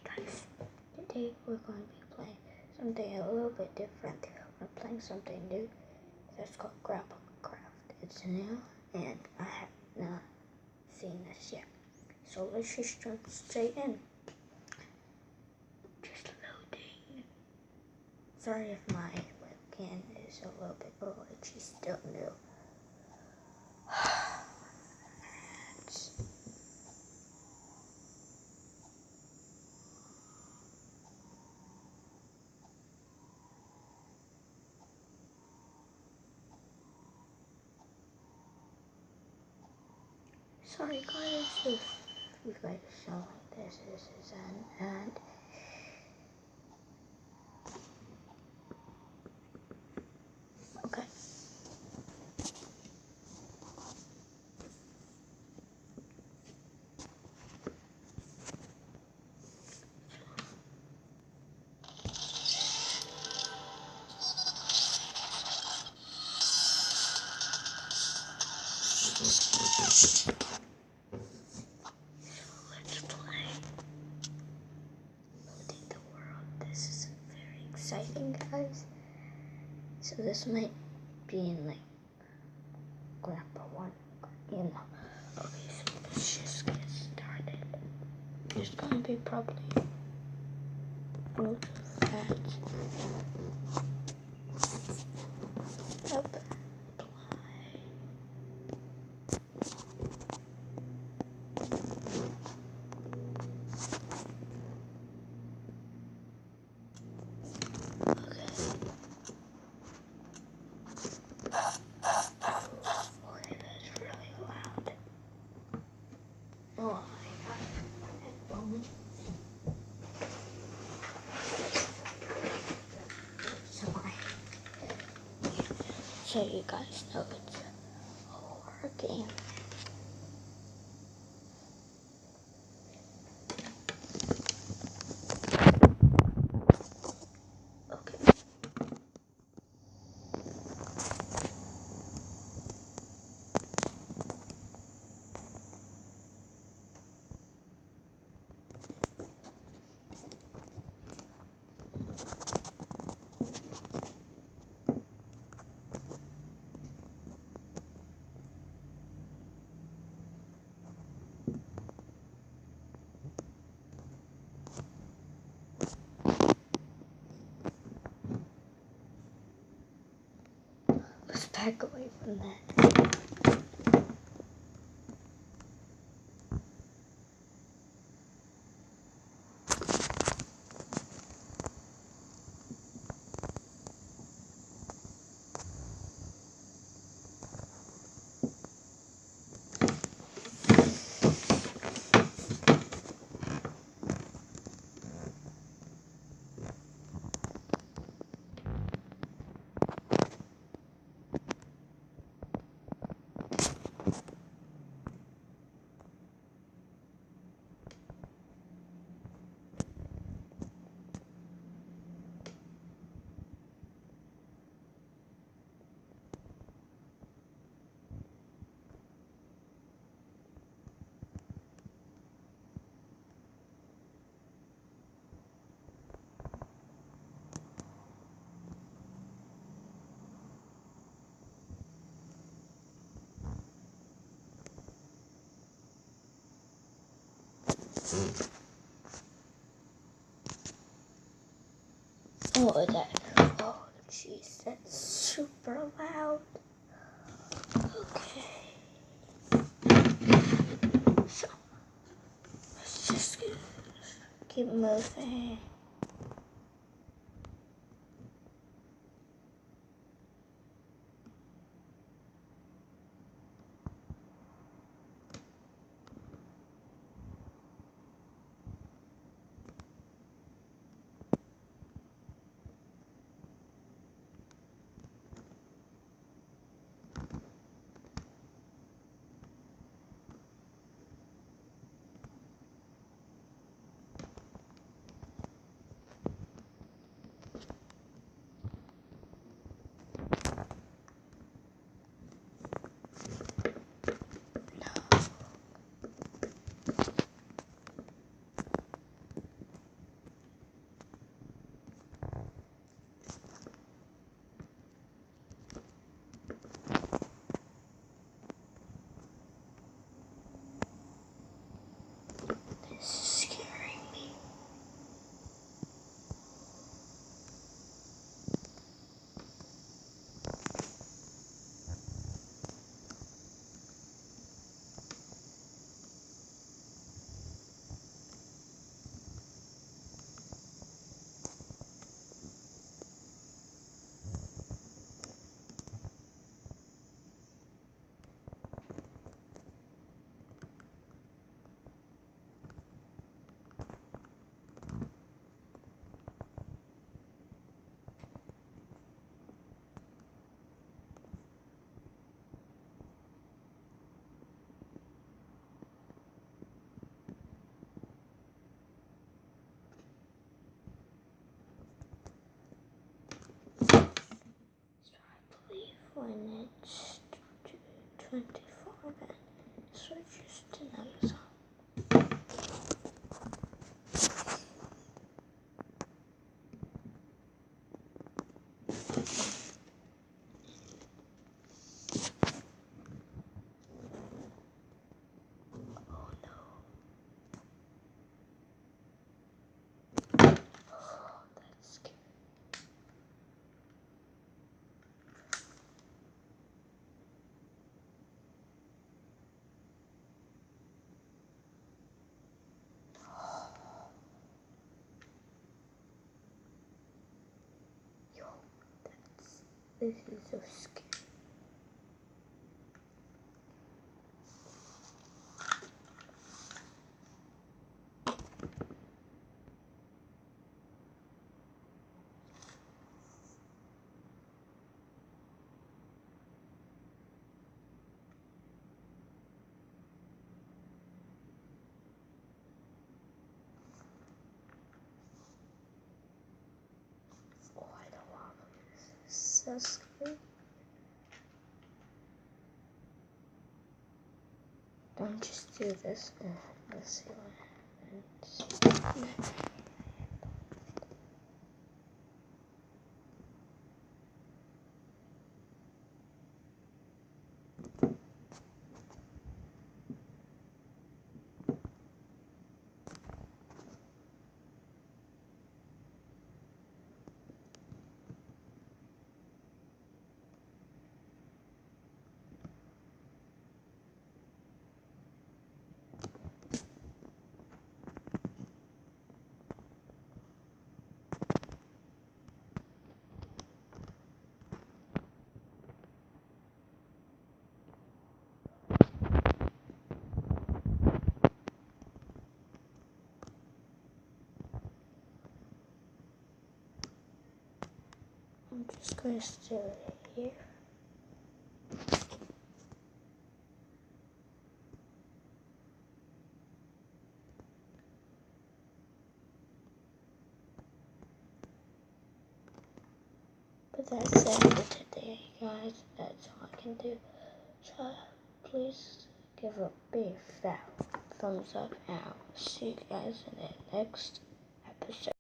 Guys, today we're going to be playing something a little bit different. We're playing something new that's called Grapple Craft. It's new and I have not seen this yet. So let's just jump straight in. Just loading. Sorry if my webcam is a little bit glitchy, still new. Sorry guys, if you guys sound like this is an ad. Okay. Let's play Loading the World. This is very exciting, guys. So this might be in like Grandpa 1, you know. Okay, so let's just get started. There's gonna be probably loads of ads. Apply. Okay, that's really loud. Oh my god. Headphones. So you guys know it's a horror game. Okay. Let's back away from that. Oh, oh, jeez, that's super loud. Okay. So, let's just keep moving. when it's 24, then switches to another song. Oh no. Oh, that's scary. Yo, this is so scary. Quite a while. This is so scary. Don't just do this. Let's see what happens. I'm just going to stay here. But that's it for today, guys. That's all I can do. So please give a big fat thumbs up, and I'll see you guys in the next episode.